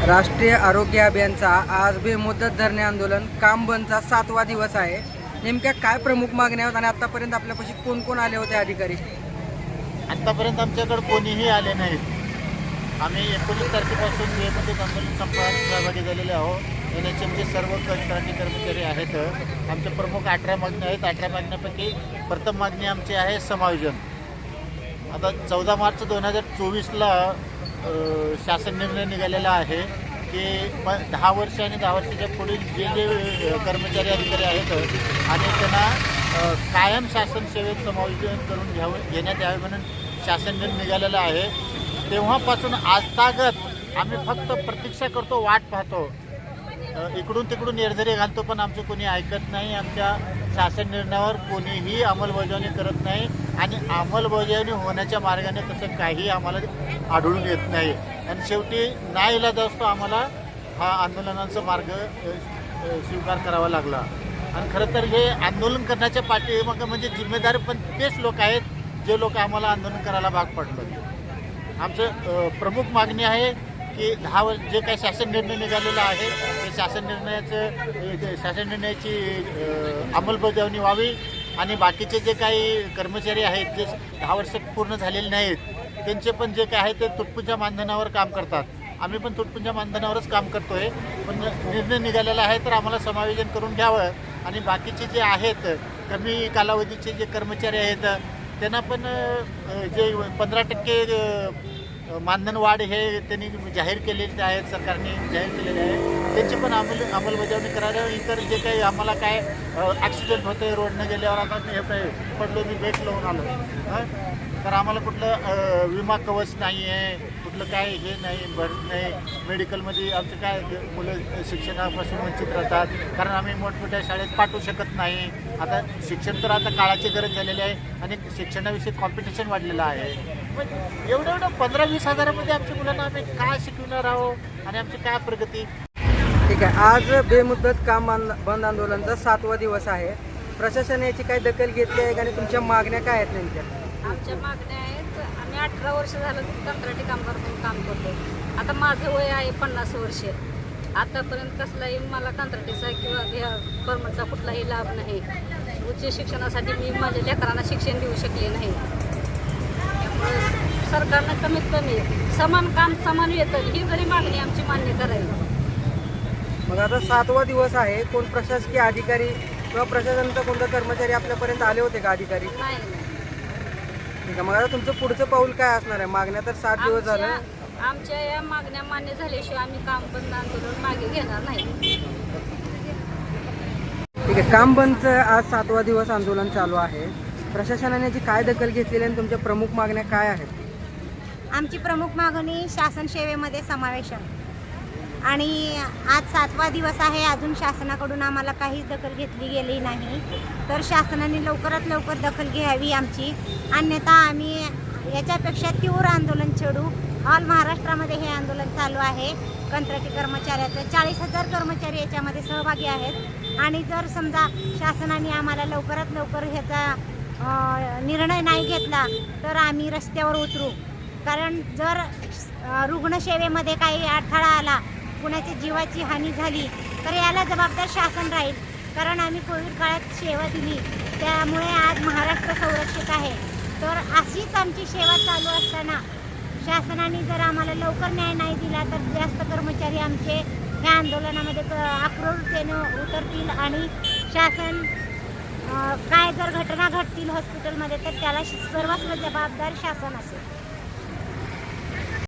राष्ट्रीय आरोग्य अभियानचा आज बेमुदत धरणे आंदोलन काम बंदचा 7वा दिवस आहे। नेमक्या काय प्रमुख मागण्या आहेत आणि आतापर्यंत आपल्यापाशी कोण कोण आले होते अधिकारी? आतापर्यंत आमच्याकडे कोणीही आले नाहीत। आम्ही 19 तारखेपासून बेमुदत आंदोलन संपात सहभागी झालेले आहोत। NHMचे सर्व कंत्राटी कर्मचारी आहेत। आमचे प्रमुख 18 मागण्या आहेत। 18 मागण्यापैकी प्रथम मागणी आमची आहे समायोजन। आता 14 मार्च 2024ला शासन निर्णय निघालेला आहे की 10 वर्ष आणि 10 वर्षाच्या पुढील जे कर्मचारी अधिकारी आहेत आणि त्यांना कायम शासन सेवेत समायोजन करून घेण्यात यावे म्हणून शासन निर्णय निघालेला आहे। तेव्हापासून आजतागत आम्ही फक्त प्रतीक्षा करतो, वाट पाहतो, इकडून तिकडून निर्धारी घालतो, पण आमचं कोणी ऐकत नाही। आमच्या शासन निर्णयावर कोणीही अंमलबजावणी करत नाही आणि अंमलबजावणी होण्याच्या मार्गाने तसं काही आम्हाला आढळून येत नाही आणि शेवटी नाईलाज असतो आम्हाला हा आंदोलनाचा मार्ग स्वीकार करावा लागला। आणि खरं तर हे आंदोलन करण्याच्या पाठीमाग म्हणजे जिम्मेदार पण तेच लोक आहेत जे लोक आम्हाला आंदोलन करायला भाग पडलं। आमचं प्रमुख मागणी आहे की 10 वर्ष जे काही शासन निर्णय निघालेला आहे ते शासन निर्णयाची अंमलबजावणी व्हावी आणि बाकीचे जे काही कर्मचारी आहेत जे 10 वर्ष पूर्ण झालेले नाहीत त्यांचे पण जे काय आहे ते तुटपुंज्या मानधनावर काम करतात। आम्ही पण तुटपुंज्या मानधनावरच काम करतोय, पण निर्णय निघालेला आहे तर आम्हाला समायोजन करून घ्यावं आणि बाकीचे जे आहेत कमी कालावधीचे जे कर्मचारी आहेत त्यांना पण जे 15% मानधन वाढ हे त्यांनी जाहीर केलेले आहेत, सरकारने जाहीर केलेले आहे, त्यांची पण अंमलबजावणी करायला। इतर जे काही आम्हाला काय ॲक्सिडेंट होतं आहे रोडनं गेल्यावर, आता मी हे पडलो, मी बेट लावून आलो तर आम्हाला कुठलं विमा कवच नाही आहे, कुठलं काय हे नाही, भरत नाही। मेडिकलमध्ये आमचे काय मुलं शिक्षणापासून वंचित राहतात कारण आम्ही मोठमोठ्या शाळेत पाठवू शकत नाही। आता शिक्षण तर आता काळाची गरज झालेली आहे आणि शिक्षणाविषयी कॉम्पिटिशन वाढलेलं आहे। मग एवढं 15-20 हजारामध्ये आमच्या मुलांना आम्ही काय शिकवणार आहोत आणि आमची काय प्रगती? ठीक आहे, आज बेमुदत काम बंद आंदोलनाचा 7वा दिवस आहे। प्रशासनाने याची काय दखल घेतली आहे आणि तुमच्या मागण्या काय आहेत नेमक्या? आमच्या मागण्या आहेत, आम्ही 18 वर्ष झालं कंत्राटी कामगार म्हणून काम करतो। आता माझं वय आहे 50 वर्ष। आतापर्यंत कसलाही मला कंत्राटीचा किंवा परमनचा कुठलाही लाभ नाही। उच्च शिक्षणासाठी मी माझ्या लेकरांना शिक्षण देऊ शकले नाही। त्यामुळे सरकारनं कमीत कमी समान काम समान वेतन ही जरी मागणी आमची मान्य करावी। मग आता 7वा दिवस आहे, कोण प्रशासकीय अधिकारी किंवा प्रशासनाचा कोणता कर्मचारी आपल्यापर्यंत आले होते का अधिकारी? नाही। ठीक आहे, मग आता तुमचं पुढचं पाऊल काय असणार आहे? मागण्या तर 7 दिवस झालं, आमच्या या मागण्या मान्य झाल्याशिवाय आम्ही काम बंद आंदोलन मागे घेणार नाही। ठीक आहे, काम बंदचं आज 7वा दिवस आंदोलन चालू आहे। प्रशासनाने जी काय दखल घेतलेली आणि तुमच्या प्रमुख मागण्या काय आहेत? आमची प्रमुख मागणी शासन सेवेमध्ये समावेशन आणि आज 7वा दिवस आहे, अजून शासनाकडून आम्हाला काहीच दखल घेतली गेली नाही. तर शासनाने लवकरात लवकर दखल घ्यावी आमची, अन्यथा आम्ही याच्यापेक्षा तीव्र आंदोलन छेडू. ऑल महाराष्ट्रामध्ये हे आंदोलन चालू आहे. कंत्राटी कर्मचाऱ्याचं 40,000 कर्मचारी याच्यामध्ये सहभागी आहेत. आणि जर समजा शासनाने आम्हाला लवकरात लवकर ह्याचा निर्णय नाही घेतला तर आम्ही रस्त्यावर उतरू. कारण जर रुग्णसेवेमध्ये काही अडथळा आला, कुणाच्या जीवाची हानी झाली तर याला जबाबदार शासन राहील. कारण आम्ही कोविड काळात सेवा दिली, त्यामुळे आज महाराष्ट्र संरक्षित आहे. तर अशीच आमची सेवा चालू असताना शासनाने जर आम्हाला लवकर न्याय नाही दिला तर जास्त कर्मचारी आमचे ह्या आंदोलनामध्ये आक्रोशतेनं उतरतील आणि शासन काय जर घटना घडतील हॉस्पिटलमध्ये तर त्याला सर्वस्व जबाबदार शासन असेल.